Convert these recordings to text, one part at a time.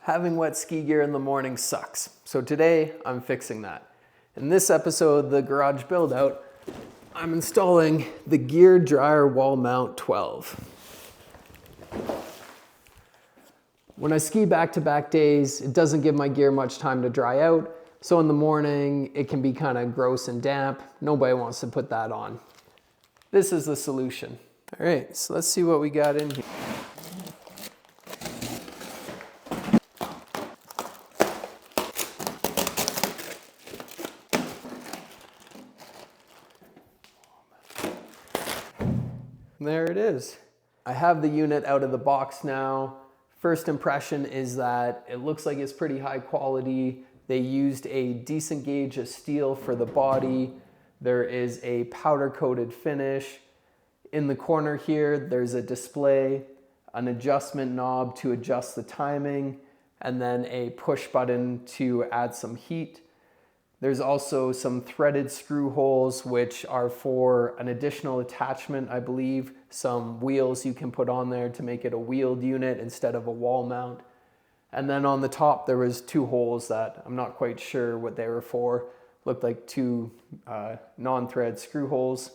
Having wet ski gear in the morning sucks. So today I'm fixing that. In this episode of the Garage Build Out, I'm installing the GearDryer Wall Mount 12. When I ski back-to-back days, it doesn't give my gear much time to dry out. So in the morning, it can be kind of gross and damp. Nobody wants to put that on. This is the solution. All right, so let's see what we got in here. There it is. I have the unit out of the box now. First impression is that it looks like it's pretty high quality. They used a decent gauge of steel for the body. There is a powder coated finish. In the corner here, there's a display, an adjustment knob to adjust the timing, and then a push button to add some heat. There's also some threaded screw holes, which are for an additional attachment, I believe. Some wheels you can put on there to make it a wheeled unit instead of a wall mount. And then on the top, there was two holes that I'm not quite sure what they were for. Looked like two non-thread screw holes.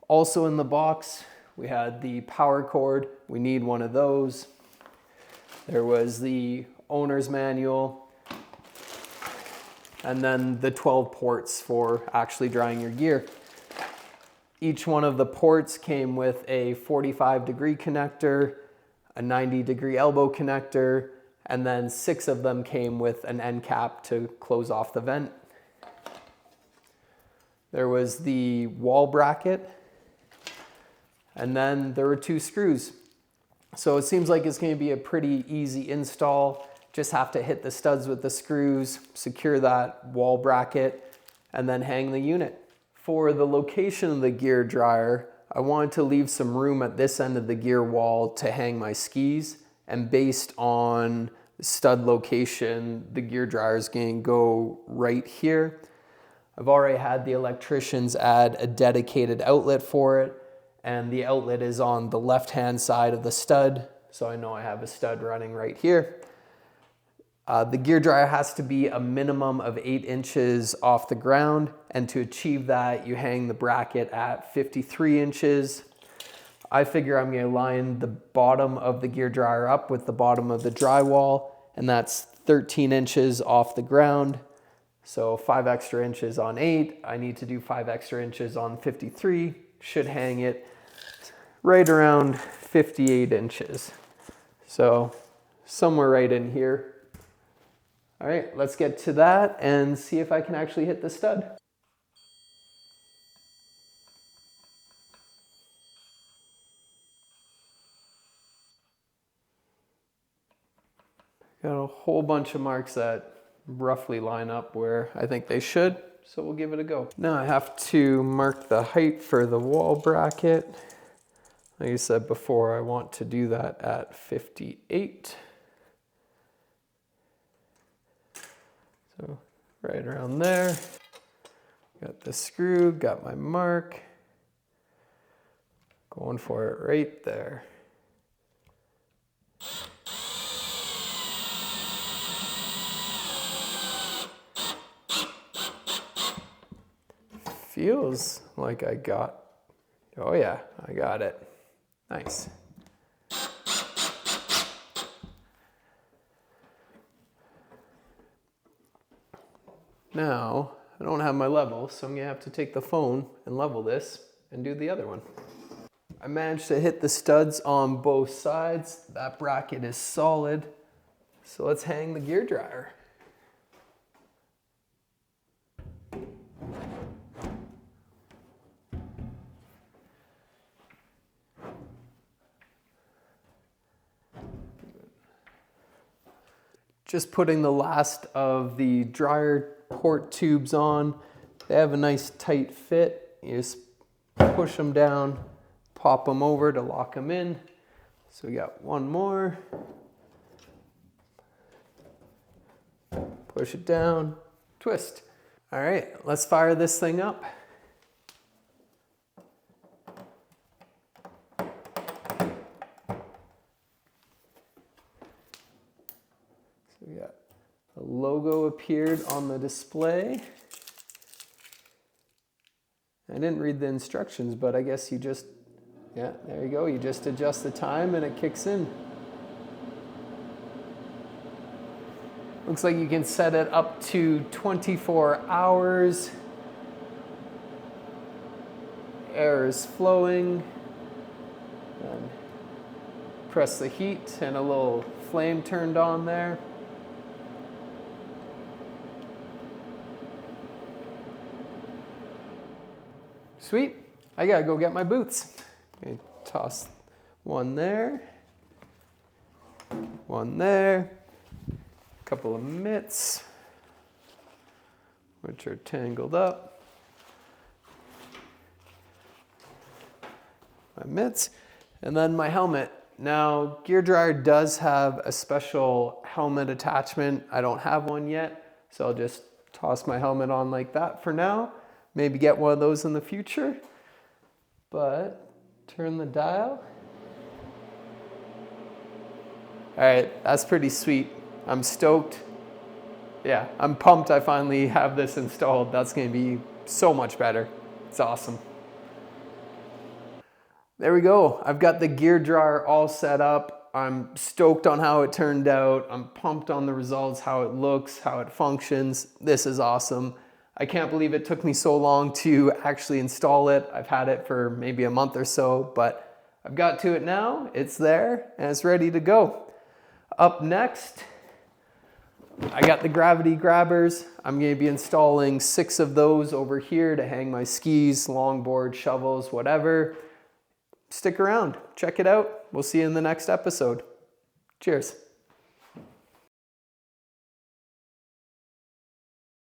Also in the box, we had the power cord. We need one of those. There was the owner's manual. And then the 12 ports for actually drying your gear. Each one of the ports came with a 45-degree connector, a 90-degree elbow connector, and then 6 of them came with an end cap to close off the vent. There was the wall bracket, and then there were 2 screws. So it seems like it's going to be a pretty easy install. Just have to hit the studs with the screws, secure that wall bracket, and then hang the unit. For the location of the gear dryer, I wanted to leave some room at this end of the gear wall to hang my skis, and based on stud location, the gear dryer is going to go right here. I've already had the electricians add a dedicated outlet for it, and the outlet is on the left-hand side of the stud, so I know I have a stud running right here. The gear dryer has to be a minimum of 8 inches off the ground, and to achieve that, you hang the bracket at 53 inches. I figure I'm going to line the bottom of the gear dryer up with the bottom of the drywall, and that's 13 inches off the ground. So 5 extra inches on 8. I need to do 5 extra inches on 53. Should hang it right around 58 inches. So somewhere right in here. All right, let's get to that and see if I can actually hit the stud. Got a whole bunch of marks that roughly line up where I think they should, so we'll give it a go. Now I have to mark the height for the wall bracket. Like I said before, I want to do that at 58. So right around there, got the screw, got my mark, going for it right there. Feels like I got, oh yeah, I got it. Nice. Now, I don't have my level, so I'm gonna have to take the phone and level this and do the other one. I managed to hit the studs on both sides. That bracket is solid. So let's hang the gear dryer. Just putting the last of the dryer port tubes on. They have a nice tight fit. You just push them down, pop them over to lock them in. So we got one more. Push it down, twist. All right, let's fire this thing up. So we got the logo appeared on the display. I didn't read the instructions, but I guess you just, yeah, there you go. You just adjust the time and it kicks in. Looks like you can set it up to 24 hours. Air is flowing. And press the heat and a little flame turned on there. Sweet. I gotta go get my boots. Okay, toss one there, one there, a couple of mitts, which are tangled up. My mitts, and then my helmet. Now, GearDryer does have a special helmet attachment. I don't have one yet, so I'll just toss my helmet on like that for now. Maybe get one of those in the future. But turn the dial. All right, that's pretty sweet. I'm stoked. Yeah, I'm pumped I finally have this installed. That's gonna be so much better. It's awesome. There we go. I've got the GearDryer all set up. I'm stoked on how it turned out. I'm pumped on the results, how it looks, how it functions. This is awesome. I can't believe it took me so long to actually install it. I've had it for maybe a month or so, but I've got to it now. It's there and it's ready to go. Up next, I got the gravity grabbers. I'm going to be installing 6 of those over here to hang my skis, longboard, shovels, whatever. Stick around, check it out. We'll see you in the next episode. Cheers.